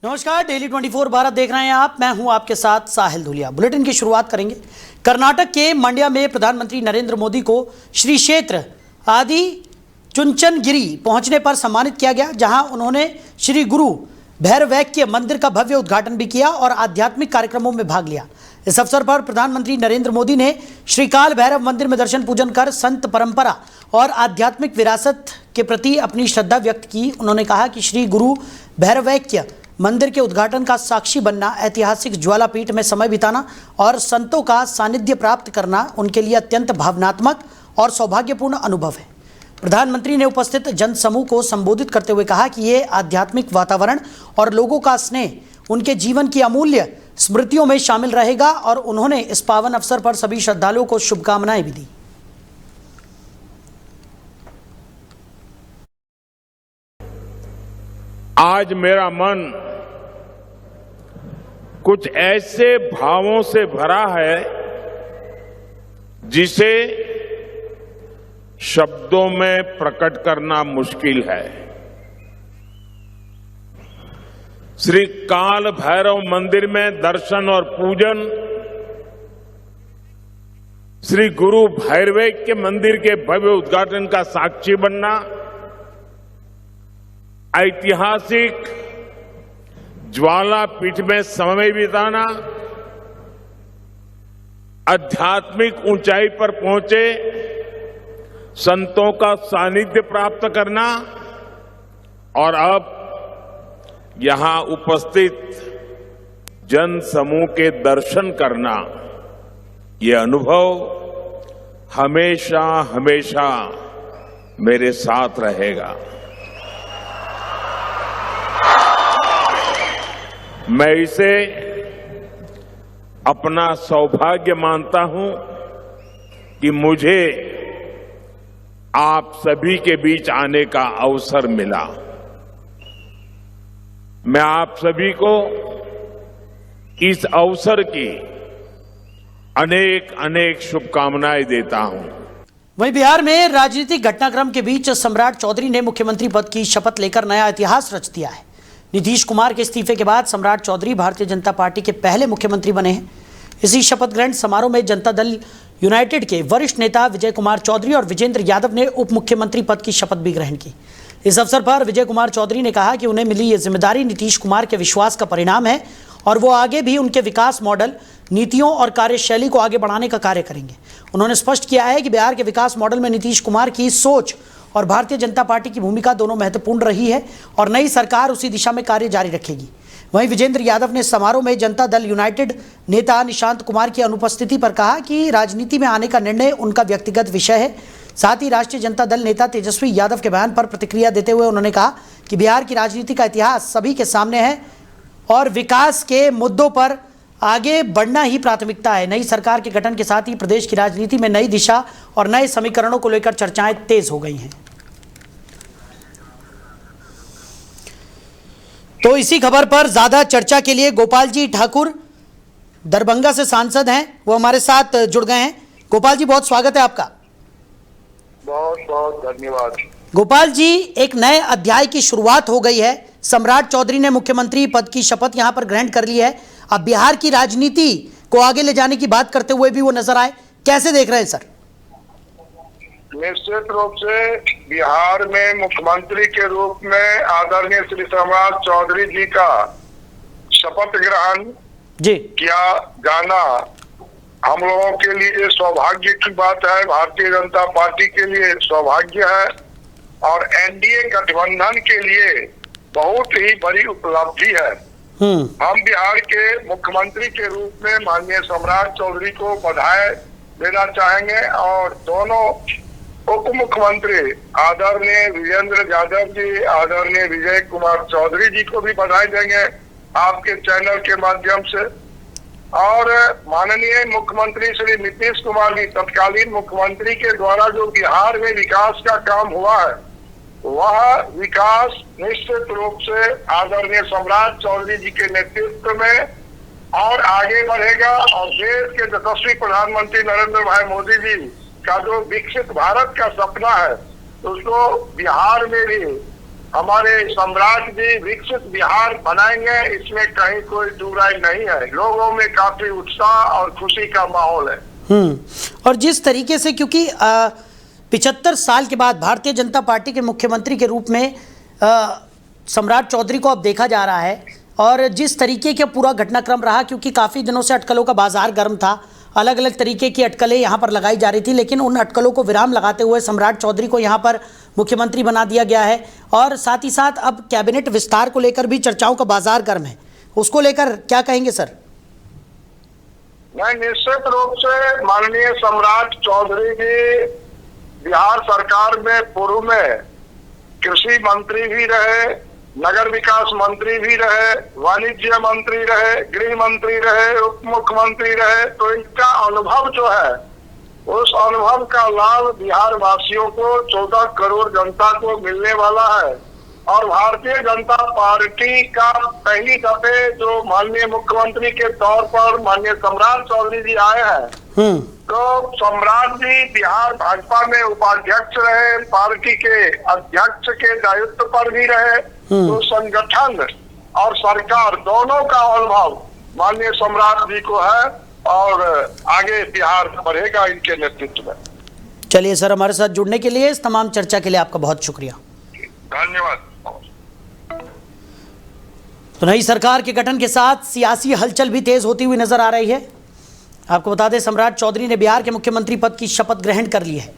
नमस्कार, डेली 24 भारत देख रहे हैं आप। मैं हूं आपके साथ साहिल धुलिया। बुलेटिन की शुरुआत करेंगे। कर्नाटक के मंड्या में प्रधानमंत्री नरेंद्र मोदी को श्री क्षेत्र आदि चुनचनगिरी पहुंचने पर सम्मानित किया गया, जहां उन्होंने श्री गुरु भैरवैक्य मंदिर का भव्य उद्घाटन भी किया और आध्यात्मिक कार्यक्रमों में भाग लिया। इस अवसर पर प्रधानमंत्री नरेंद्र मोदी ने श्री काल भैरव मंदिर में दर्शन पूजन कर संत परंपरा और आध्यात्मिक विरासत के प्रति अपनी श्रद्धा व्यक्त की। उन्होंने कहा कि श्री गुरु भैरवैक्य मंदिर के उद्घाटन का साक्षी बनना, ऐतिहासिक ज्वालापीठ में समय बिताना और संतों का सानिध्य प्राप्त करना उनके लिए अत्यंत भावनात्मक और सौभाग्यपूर्ण अनुभव है। प्रधानमंत्री ने उपस्थित जनसमूह को संबोधित करते हुए कहा कि ये आध्यात्मिक वातावरण और लोगों का स्नेह उनके जीवन की अमूल्य स्मृतियों में शामिल रहेगा और उन्होंने इस पावन अवसर पर सभी श्रद्धालुओं को शुभकामनाएं भी दी। आज मेरा मन कुछ ऐसे भावों से भरा है जिसे शब्दों में प्रकट करना मुश्किल है। श्री काल भैरव मंदिर में दर्शन और पूजन, श्री गुरु भैरवैक्य मंदिर के भव्य उद्घाटन का साक्षी बनना, ऐतिहासिक ज्वालापीठ में समय बिताना, आध्यात्मिक ऊंचाई पर पहुंचे संतों का सानिध्य प्राप्त करना और अब यहां उपस्थित जन समूह के दर्शन करना, ये अनुभव हमेशा हमेशा मेरे साथ रहेगा। मैं इसे अपना सौभाग्य मानता हूं कि मुझे आप सभी के बीच आने का अवसर मिला। मैं आप सभी को इस अवसर की अनेक अनेक शुभकामनाएं देता हूं। वहीं बिहार में राजनीतिक घटनाक्रम के बीच सम्राट चौधरी ने मुख्यमंत्री पद की शपथ लेकर नया इतिहास रच दिया है। नीतीश कुमार के इस्तीफे के बाद सम्राट चौधरी भारतीय जनता पार्टी के पहले मुख्यमंत्री बने हैं। इसी शपथ ग्रहण समारोह में जनता दल यूनाइटेड के वरिष्ठ नेता विजय कुमार चौधरी और विजेंद्र यादव ने उप मुख्यमंत्री पद की शपथ भी ग्रहण की। इस अवसर पर विजय कुमार चौधरी ने कहा कि उन्हें मिली ये जिम्मेदारी नीतीश कुमार के विश्वास का परिणाम है और वो आगे भी उनके विकास मॉडल, नीतियों और कार्यशैली को आगे बढ़ाने का कार्य करेंगे। उन्होंने स्पष्ट किया है कि बिहार के विकास मॉडल में नीतीश कुमार की सोच और भारतीय जनता पार्टी की भूमिका दोनों महत्वपूर्ण रही है और नई सरकार उसी दिशा में कार्य जारी रखेगी। वहीं विजेंद्र यादव ने समारोह में जनता दल यूनाइटेड नेता निशांत कुमार की अनुपस्थिति पर कहा कि राजनीति में आने का निर्णय उनका व्यक्तिगत विषय है। साथ ही राष्ट्रीय जनता दल नेता तेजस्वी यादव के बयान पर प्रतिक्रिया देते हुए उन्होंने कहा कि बिहार की राजनीति का इतिहास सभी के सामने है और विकास के मुद्दों पर आगे बढ़ना ही प्राथमिकता है। नई सरकार के गठन के साथ ही प्रदेश की राजनीति में नई दिशा और नए समीकरणों को लेकर चर्चाएं तेज हो गई हैं। तो इसी खबर पर ज्यादा चर्चा के लिए गोपाल जी ठाकुर दरभंगा से सांसद हैं, वो हमारे साथ जुड़ गए हैं। गोपाल जी, बहुत स्वागत है आपका। बहुत बहुत धन्यवाद। गोपाल जी, एक नए अध्याय की शुरुआत हो गई है। सम्राट चौधरी ने मुख्यमंत्री पद की शपथ यहां पर ग्रहण कर ली है। अब बिहार की राजनीति को आगे ले जाने की बात करते हुए भी वो नजर आए, कैसे देख रहे हैं सर? निश्चित रूप से बिहार में मुख्यमंत्री के रूप में आदरणीय श्री सम्राट चौधरी जी का शपथ ग्रहण जी किया जाना हम लोगों के लिए सौभाग्य की बात है। भारतीय जनता पार्टी के लिए सौभाग्य है और एनडीए गठबंधन के लिए बहुत ही बड़ी उपलब्धि है। हम बिहार के मुख्यमंत्री के रूप में माननीय सम्राट चौधरी को बधाई देना चाहेंगे और दोनों उप मुख्यमंत्री आदरणीय विजेंद्र यादव जी, आदरणीय विजय कुमार चौधरी जी को भी बधाई देंगे आपके चैनल के माध्यम से। और माननीय मुख्यमंत्री श्री नीतीश कुमार जी, तत्कालीन मुख्यमंत्री के द्वारा जो बिहार में विकास का काम हुआ है, वह विकास निश्चित रूप से आदरणीय सम्राट चौधरी जी के नेतृत्व में और आगे बढ़ेगा और देश के यशस्वी प्रधानमंत्री नरेंद्र भाई मोदी जी का जो विकसित भारत का सपना है, उसको बिहार में भी हमारे सम्राट जी विकसित बिहार बनाएंगे, इसमें कहीं कोई दुराई नहीं है। लोगों में काफी उत्साह और खुशी का माहौल है। और जिस तरीके से, क्योंकि 75 साल के बाद भारतीय जनता पार्टी के मुख्यमंत्री के रूप में सम्राट चौधरी को अब देखा जा रहा है, और जिस तरीके का पूरा घटनाक्रम रहा, क्योंकि काफ़ी दिनों से अटकलों का बाजार गर्म था, अलग अलग तरीके की अटकलें यहाँ पर लगाई जा रही थी, लेकिन उन अटकलों को विराम लगाते हुए सम्राट चौधरी को यहाँ पर मुख्यमंत्री बना दिया गया है। और साथ ही साथ अब कैबिनेट विस्तार को लेकर भी चर्चाओं का बाजार गर्म है, उसको लेकर क्या कहेंगे सर? मैं निश्चित रूप से माननीय सम्राट चौधरी जी बिहार सरकार में पूर्व में कृषि मंत्री भी रहे, नगर विकास मंत्री भी रहे, वाणिज्य मंत्री रहे, गृह मंत्री रहे, उप मुख्यमंत्री रहे। तो इनका अनुभव जो है, उस अनुभव का लाभ बिहार वासियों को, 14 करोड़ जनता को मिलने वाला है। और भारतीय जनता पार्टी का पहली दफे जो माननीय मुख्यमंत्री के तौर पर माननीय सम्राट चौधरी जी आए हैं, तो सम्राट जी बिहार भाजपा में उपाध्यक्ष रहे, पार्टी के अध्यक्ष के दायित्व पर भी रहे। तो संगठन और सरकार दोनों का अनुभव माननीय सम्राट जी को है, और आगे बिहार बढ़ेगा इनके नेतृत्व में। चलिए सर, हमारे साथ जुड़ने के लिए, इस तमाम चर्चा के लिए आपका बहुत शुक्रिया। धन्यवाद। तो नई सरकार के गठन के साथ सियासी हलचल भी तेज होती हुई नजर आ रही है। आपको बता दें, सम्राट चौधरी ने बिहार के मुख्यमंत्री पद की शपथ ग्रहण कर ली है।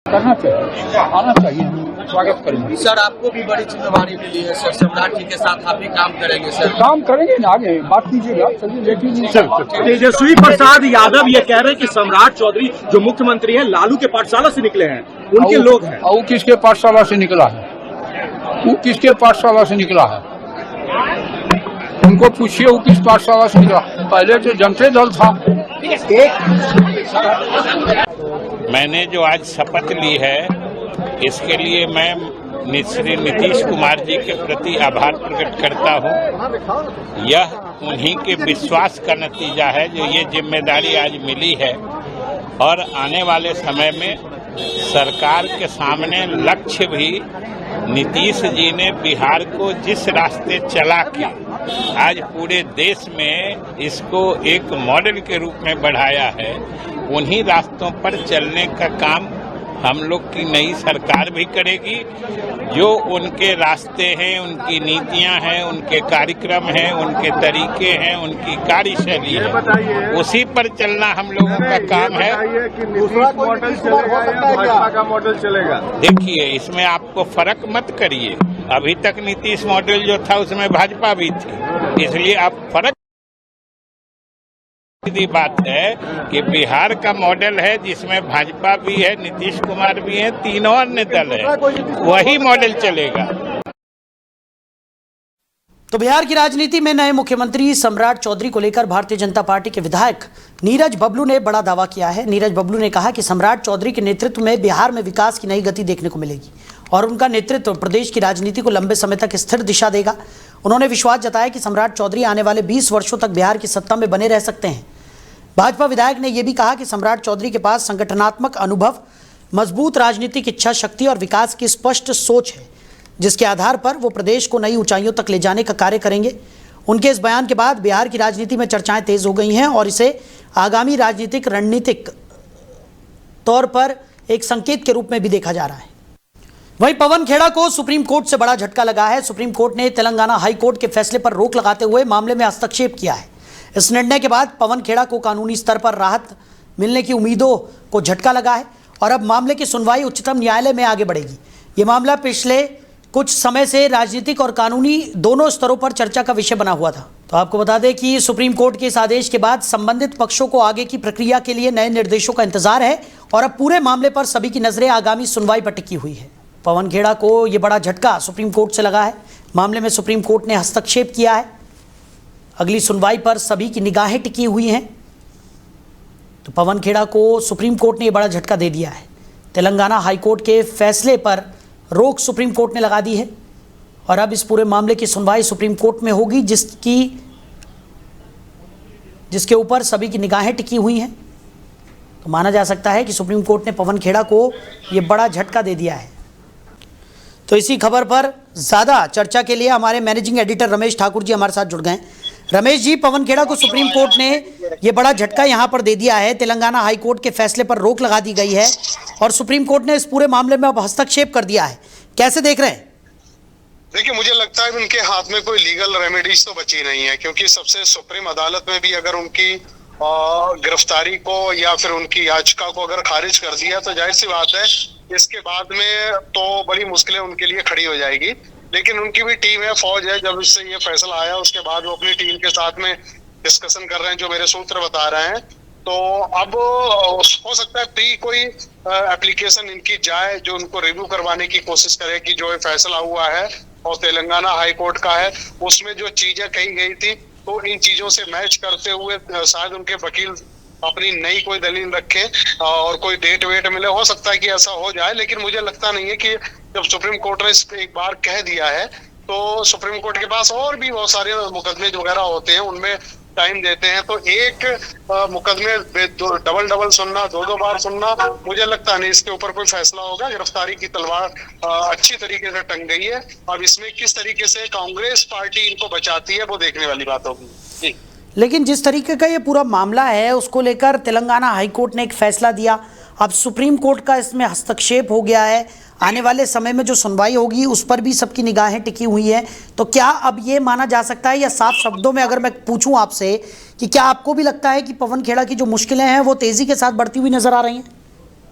करना चाहिए, आना चाहिए, स्वागत करेंगे। सर, आपको भी बड़ी जिम्मेवारी मिली है सर, सम्राट जी के साथ आप भी काम करेंगे सर? काम करेंगे ना, आगे बात कीजिएगा। चलिए देखिए तेजस्वी प्रसाद यादव ये कह रहे हैं कि सम्राट चौधरी जो मुख्यमंत्री हैं लालू के पाठशाला से निकले हैं, उनके लोग हैं। वो किसके पाठशाला से निकला है? वो किसके पाठशाला से निकला है? उनको पूछिए वो किस पाठशाला से निकला। पहले तो जनता दल था। मैंने जो आज शपथ ली है, इसके लिए मैं श्री नीतीश कुमार जी के प्रति आभार प्रकट करता हूं। यह उन्हीं के विश्वास का नतीजा है जो ये जिम्मेदारी आज मिली है, और आने वाले समय में सरकार के सामने लक्ष्य भी नीतीश जी ने बिहार को जिस रास्ते चला के आज पूरे देश में इसको एक मॉडल के रूप में बढ़ाया है, उन्हीं रास्तों पर चलने का काम हम लोग की नई सरकार भी करेगी। जो उनके रास्ते हैं, उनकी नीतियां हैं, उनके कार्यक्रम हैं, उनके तरीके हैं, उनकी कार्यशैली है, उसी पर चलना हम लोगों का काम है। दूसरा मॉडल चलेगा या भाजपा का मॉडल चलेगा? देखिए, इसमें आपको फर्क मत करिए। अभी तक नीतीश मॉडल जो था उसमें भाजपा भी थी, इसलिए आप फर्क। सीधी बात है कि बिहार का मॉडल है जिसमें भाजपा भी है, नीतीश कुमार भी है, तीनों अन्य दल है, वही मॉडल चलेगा। तो बिहार की राजनीति में नए मुख्यमंत्री सम्राट चौधरी को लेकर भारतीय जनता पार्टी के विधायक नीरज बबलू ने बड़ा दावा किया है। नीरज बबलू ने कहा कि सम्राट चौधरी के नेतृत्व में बिहार में विकास की नई गति देखने को मिलेगी, और उनका नेतृत्व प्रदेश की राजनीति को लंबे समय तक स्थिर दिशा देगा। उन्होंने विश्वास जताया कि सम्राट चौधरी आने वाले 20 वर्षों तक बिहार की सत्ता में बने रह सकते हैं। भाजपा विधायक ने यह भी कहा कि सम्राट चौधरी के पास संगठनात्मक अनुभव, मजबूत राजनीतिक इच्छा शक्ति और विकास की स्पष्ट सोच है, जिसके आधार पर वो प्रदेश को नई ऊंचाइयों तक ले जाने का कार्य करेंगे। उनके इस बयान के बाद बिहार की राजनीति में चर्चाएं तेज हो गई हैं, और इसे आगामी राजनीतिक रणनीतिक तौर पर एक संकेत के रूप में भी देखा जा रहा है। वहीं पवन खेड़ा को सुप्रीम कोर्ट से बड़ा झटका लगा है। सुप्रीम कोर्ट ने तेलंगाना हाई कोर्ट के फैसले पर रोक लगाते हुए मामले में हस्तक्षेप किया है। इस निर्णय के बाद पवन खेड़ा को कानूनी स्तर पर राहत मिलने की उम्मीदों को झटका लगा है, और अब मामले की सुनवाई उच्चतम न्यायालय में आगे बढ़ेगी। ये मामला पिछले कुछ समय से राजनीतिक और कानूनी दोनों स्तरों पर चर्चा का विषय बना हुआ था। तो आपको बता दें कि सुप्रीम कोर्ट के इस आदेश के बाद संबंधित पक्षों को आगे की प्रक्रिया के लिए नए निर्देशों का इंतजार है, और अब पूरे मामले पर सभी की नजरें आगामी सुनवाई पर टिकी हुई है। पवन खेड़ा को यह बड़ा झटका सुप्रीम कोर्ट से लगा है। मामले में सुप्रीम कोर्ट ने हस्तक्षेप किया है। अगली सुनवाई पर सभी की निगाहें टिकी हुई हैं। तो पवन खेड़ा को सुप्रीम कोर्ट ने यह बड़ा झटका दे दिया है। तेलंगाना हाई कोर्ट के फैसले पर रोक सुप्रीम कोर्ट ने लगा दी है, और अब इस पूरे मामले की सुनवाई सुप्रीम कोर्ट में होगी, जिसके ऊपर सभी की निगाहें टिकी हुई हैं। तो माना जा सकता है कि सुप्रीम कोर्ट ने पवन खेड़ा को यह बड़ा झटका दे दिया है। तो इसी खबर पर ज़्यादा चर्चा के लिए हमारे मैनेजिंग एडिटर रमेश ठाकुर जी हमारे साथ जुड़ गए। रमेश जी, पवन खेड़ा को सुप्रीम कोर्ट ने ये बड़ा झटका यहाँ पर दे दिया है। तेलंगाना हाई कोर्ट के फैसले पर रोक लगा दी गई है और सुप्रीम कोर्ट ने इस पूरे मामले में अब हस्तक्षेप कर दिया है। कैसे देख रहे हैं? देखिए, मुझे लगता है उनके हाथ में कोई लीगल रेमेडीज तो बची नहीं है, क्योंकि सबसे सुप्रीम अदालत में भी अगर उनकी गिरफ्तारी को या फिर उनकी याचिका को अगर खारिज कर दिया तो जाहिर सी बात है इसके बाद में तो बड़ी मुश्किलें उनके लिए खड़ी हो जाएगी। लेकिन उनकी भी टीम है, फौज है। जब इससे ये फैसला आया उसके बाद वो अपनी टीम के साथ में डिस्कशन कर रहे हैं, जो मेरे सूत्र बता रहे हैं। तो अब हो सकता है प्री कोई एप्लीकेशन इनकी जाए जो उनको रिव्यू करवाने की कोशिश करे कि जो ये फैसला हुआ है और तेलंगाना हाई कोर्ट का है उसमें जो चीजें कही गई थी तो इन चीजों से मैच करते हुए शायद उनके वकील अपनी नई कोई दलील रखें और कोई डेट वेट मिले। हो सकता है कि ऐसा हो जाए, लेकिन मुझे लगता नहीं है कि जब सुप्रीम कोर्ट ने इस पे एक बार कह दिया है तो सुप्रीम कोर्ट के पास और भी बहुत सारे मुकदमे वगैरह होते हैं, उनमें टाइम देते हैं। तो एक मुकदमे डबल सुनना, दो बार सुनना, मुझे लगता नहीं इसके ऊपर कोई फैसला होगा। गिरफ्तारी की तलवार अच्छी तरीके से टंग गई है। अब इसमें किस तरीके से कांग्रेस पार्टी इनको बचाती है वो देखने वाली बात होगी। लेकिन जिस तरीके का ये पूरा मामला है उसको लेकर तेलंगाना हाई कोर्ट ने एक फैसला दिया, अब सुप्रीम कोर्ट का इसमें हस्तक्षेप हो गया है। आने वाले समय में जो सुनवाई होगी उस पर भी सबकी निगाहें टिकी हुई हैं। तो क्या अब ये माना जा सकता है, या साफ शब्दों में अगर मैं पूछूं आपसे कि क्या आपको भी लगता है कि पवन खेड़ा की जो मुश्किलें हैं वो तेजी के साथ बढ़ती हुई नजर आ रही हैं?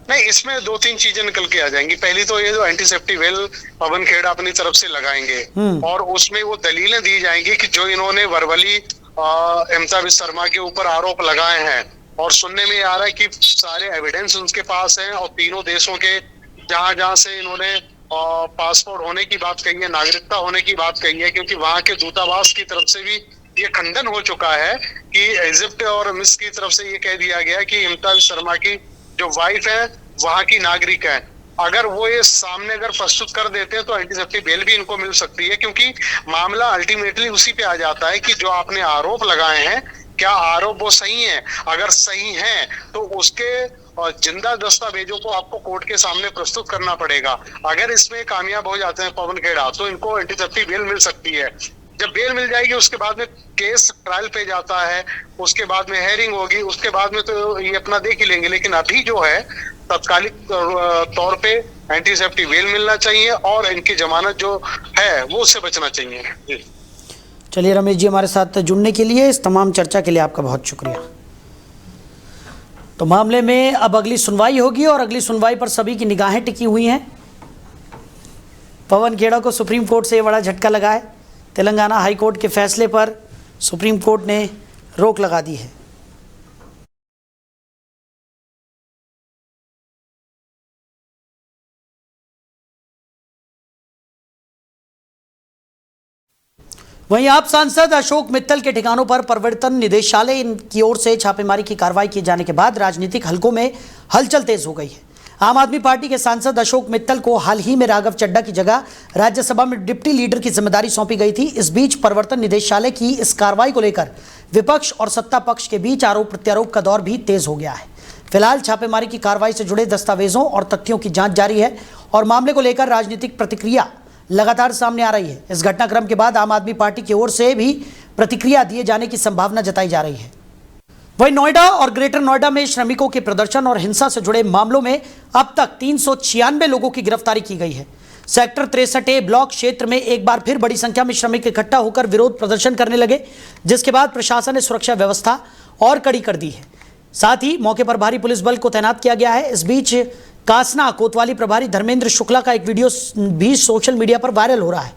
नहीं, इसमें दो तीन चीजें निकल के आ जाएंगी। पहली तो ये जो एंटीसेप्टिक वेल पवन खेड़ा अपनी तरफ से लगाएंगे और उसमें वो दलीलें दी जाएंगी कि जो इन्होंने वर्बली इम्ता शर्मा के ऊपर आरोप लगाए हैं, और सुनने में आ रहा है कि सारे एविडेंस उनके पास हैं और तीनों देशों के जहां से इन्होंने पासपोर्ट होने की बात कही है, नागरिकता होने की बात कही है, क्योंकि वहां के दूतावास की तरफ से भी ये खंडन हो चुका है कि इजिप्ट और मिस्र की तरफ से ये कह दिया गया कि इम्ता शर्मा की जो वाइफ है वहां की नागरिक है। अगर वो ये सामने अगर प्रस्तुत कर देते हैं तो एंटीसेप्टिक बेल भी इनको मिल सकती है, क्योंकि मामला अल्टीमेटली उसी पे आ जाता है कि जो आपने आरोप लगाए हैं क्या आरोप वो सही है। अगर सही है तो उसके जिंदा दस्तावेजों को आपको कोर्ट के सामने प्रस्तुत करना पड़ेगा। अगर इसमें कामयाब हो जाते हैं पवन खेड़ा तो इनको एंटीसेप्टिक बेल मिल सकती है। जब बेल मिल जाएगी उसके बाद में केस ट्रायल पे जाता है, उसके बाद में हेयरिंग होगी, उसके बाद में तो ये अपना देख ही लेंगे। लेकिन अभी जो है तत्कालिक तौर पे एंटीसेप्टिक बेल मिलना चाहिए और इनकी जमानत जो है वो उससे बचना चाहिए। चलिए रमेश जी, हमारे साथ जुड़ने के लिए, इस तमाम चर्चा के लिए आपका बहुत शुक्रिया। तो मामले में अब अगली सुनवाई होगी और अगली सुनवाई पर सभी की निगाहें टिकी हुई हैं। पवन खेड़ा को सुप्रीम कोर्ट से बड़ा झटका लगा है। तेलंगाना हाई कोर्ट के फैसले पर सुप्रीम कोर्ट ने रोक लगा दी है। वहीं आप सांसद अशोक मित्तल के ठिकानों पर प्रवर्तन निदेशालय की ओर से छापेमारी की कार्रवाई किए जाने के बाद राजनीतिक हलकों में हलचल तेज हो गई है। आम आदमी पार्टी के सांसद अशोक मित्तल को हाल ही में राघव चड्ढा की जगह राज्यसभा में डिप्टी लीडर की जिम्मेदारी सौंपी गई थी। इस बीच प्रवर्तन निदेशालय की इस कार्रवाई को लेकर विपक्ष और सत्ता पक्ष के बीच आरोप प्रत्यारोप का दौर भी तेज हो गया है। फिलहाल छापेमारी की कार्रवाई से जुड़े दस्तावेजों और तथ्यों की जांच जारी है और मामले को लेकर राजनीतिक प्रतिक्रिया लगातार सामने आ रही है। इस घटनाक्रम के बाद आम आदमी पार्टी की ओर से भी प्रतिक्रिया दिए जाने की संभावना जताई जा रही है। वहीं नोएडा और ग्रेटर नोएडा में श्रमिकों के प्रदर्शन और हिंसा से जुड़े मामलों में अब तक 396 लोगों की गिरफ्तारी की गई है। सेक्टर 63A ब्लॉक क्षेत्र में एक बार फिर बड़ी संख्या में श्रमिक इकट्ठा होकर विरोध प्रदर्शन करने लगे, जिसके बाद प्रशासन ने सुरक्षा व्यवस्था और कड़ी कर दी है। साथ ही मौके पर भारी पुलिस बल को तैनात किया गया है। इस बीच कासना कोतवाली प्रभारी धर्मेंद्र शुक्ला का एक वीडियो भी सोशल मीडिया पर वायरल हो रहा है,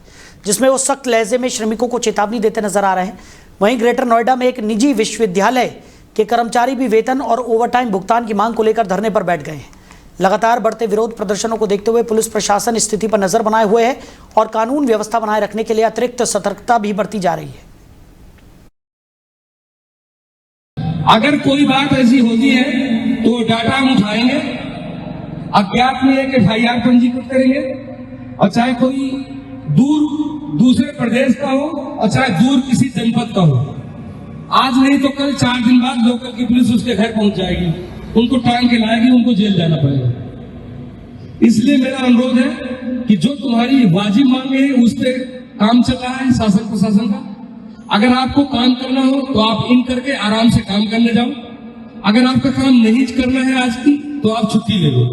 जिसमें वो सख्त लहजे में श्रमिकों को चेतावनी देते नजर आ रहे हैं। वहीं ग्रेटर नोएडा में एक निजी विश्वविद्यालय के कर्मचारी भी वेतन और ओवरटाइम भुगतान की मांग को लेकर धरने पर बैठ गए हैं। लगातार बढ़ते विरोध प्रदर्शनों को देखते हुए पुलिस प्रशासन स्थिति पर नजर बनाए हुए है और कानून व्यवस्था बनाए रखने के लिए अतिरिक्त सतर्कता भी बरती जा रही है। अगर कोई बात ऐसी होती है तो डाटा हम उठाएंगे, अज्ञात में एक FIR पंजीकृत करेंगे, और चाहे कोई दूसरे प्रदेश का हो और चाहे दूर किसी जनपद का हो। आज नहीं तो कल 4 दिन बाद लोकल की पुलिस उसके घर पहुंच जाएगी, उनको टांग के लाएगी, उनको जेल जाना पड़ेगा। इसलिए मेरा अनुरोध है कि जो तुम्हारी वाजिब मांगे है उस पे काम चल रहा है शासन प्रशासन का। अगर आपको काम करना हो तो आप इन करके आराम से काम करने जाओ, अगर आपका काम नहीं करना है आज की तो आप छुट्टी ले लो।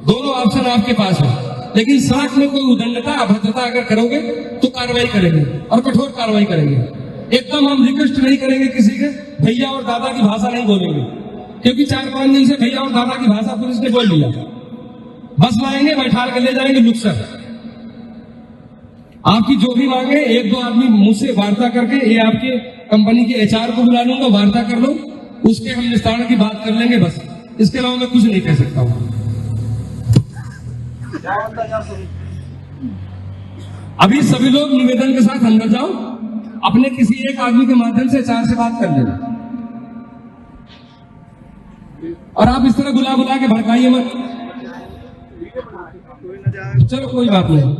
दोनों ऑप्शन आपके पास है, लेकिन साथ में कोई उदंडता अभद्रता अगर करोगे तो कार्रवाई करेंगे और कठोर कार्रवाई करेंगे। एकदम हम रिक्वेस्ट नहीं करेंगे किसी के भैया और दादा की भाषा नहीं बोलेंगे, क्योंकि 4-5 दिन से भैया और दादा की भाषा पुलिस ने बोल लिया। बस लाएंगे, बैठा के ले जाएंगे लुक्सर। आपकी जो भी मांगे 1-2 आदमी मुझसे वार्ता करके, ये आपके कंपनी के HR को बुला लूंगा, वार्ता कर लो, उसके हम निस्तारण की बात कर लेंगे। बस इसके अलावा मैं कुछ नहीं कह सकता हूँ। अभी सभी लोग निवेदन के साथ अंदर जाओ, अपने किसी एक आदमी के माध्यम से HR से बात कर लेना, और आप इस तरह बुला के भड़काइए मत। चलो कोई बात नहीं,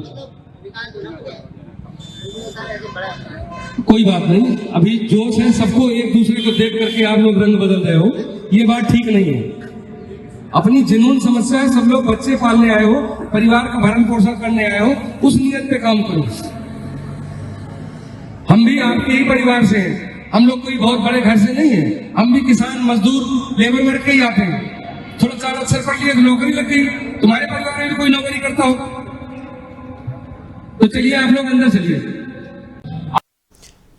कोई बात नहीं। अभी जोश है, सबको एक दूसरे को देख करके आप लोग रंग बदल रहे हो, ये बात ठीक नहीं है। अपनी जुनून समस्या है, सब लोग बच्चे पालने आए हो, परिवार का भरण पोषण करने आए हो, उस नियत पे काम करो। हम भी आपके ही परिवार से हैं, हम लोग कोई बहुत बड़े घर से नहीं है, हम भी किसान मजदूर लेबर वर्ग के ही आते हैं। थोड़ा 4 अक्षर पढ़ लिया तो नौकरी लग गई, तुम्हारे परिवार में भी कोई नौकरी करता हो तो चलिए आप लोग अंदर चलिए।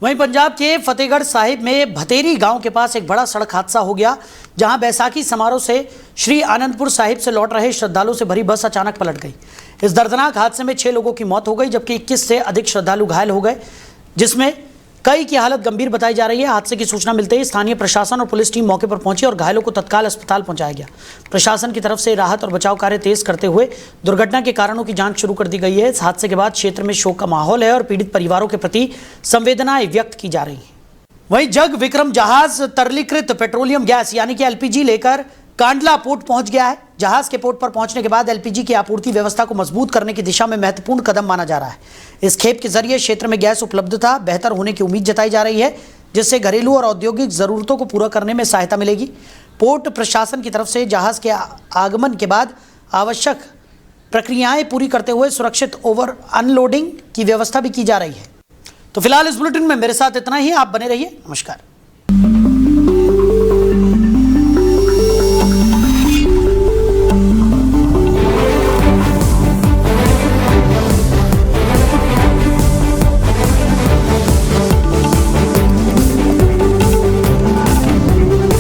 वहीं पंजाब के फतेहगढ़ साहिब में भतेरी गांव के पास एक बड़ा सड़क हादसा हो गया, जहां बैसाखी समारोह से श्री आनंदपुर साहिब से लौट रहे श्रद्धालुओं से भरी बस अचानक पलट गई। इस दर्दनाक हादसे में 6 लोगों की मौत हो गई, जबकि 21 से अधिक श्रद्धालु घायल हो गए, जिसमें कई की हालत गंभीर बताई जा रही है। हादसे की सूचना मिलते ही स्थानीय प्रशासन और पुलिस टीम मौके पर पहुंची और घायलों को तत्काल अस्पताल पहुंचाया गया। प्रशासन की तरफ से राहत और बचाव कार्य तेज करते हुए दुर्घटना के कारणों की जांच शुरू कर दी गई है। इस हादसे के बाद क्षेत्र में शोक का माहौल है और पीड़ित परिवारों के प्रति संवेदनाएं व्यक्त की जा रही हैं। वहीं जग विक्रम जहाज तरलीकृत पेट्रोलियम गैस यानी कि LPG लेकर कांडला पोर्ट पहुंच गया है। जहाज के पोर्ट पर पहुंचने के बाद LPG की आपूर्ति व्यवस्था को मजबूत करने की दिशा में महत्वपूर्ण कदम माना जा रहा है। इस खेप के जरिए क्षेत्र में गैस उपलब्धता बेहतर होने की उम्मीद जताई जा रही है, जिससे घरेलू और औद्योगिक जरूरतों को पूरा करने में सहायता मिलेगी। पोर्ट प्रशासन की तरफ से जहाज के आगमन के बाद आवश्यक प्रक्रियाएं पूरी करते हुए सुरक्षित ओवर अनलोडिंग की व्यवस्था भी की जा रही है। तो फिलहाल इस बुलेटिन में मेरे साथ इतना ही। आप बने रहिए। नमस्कार।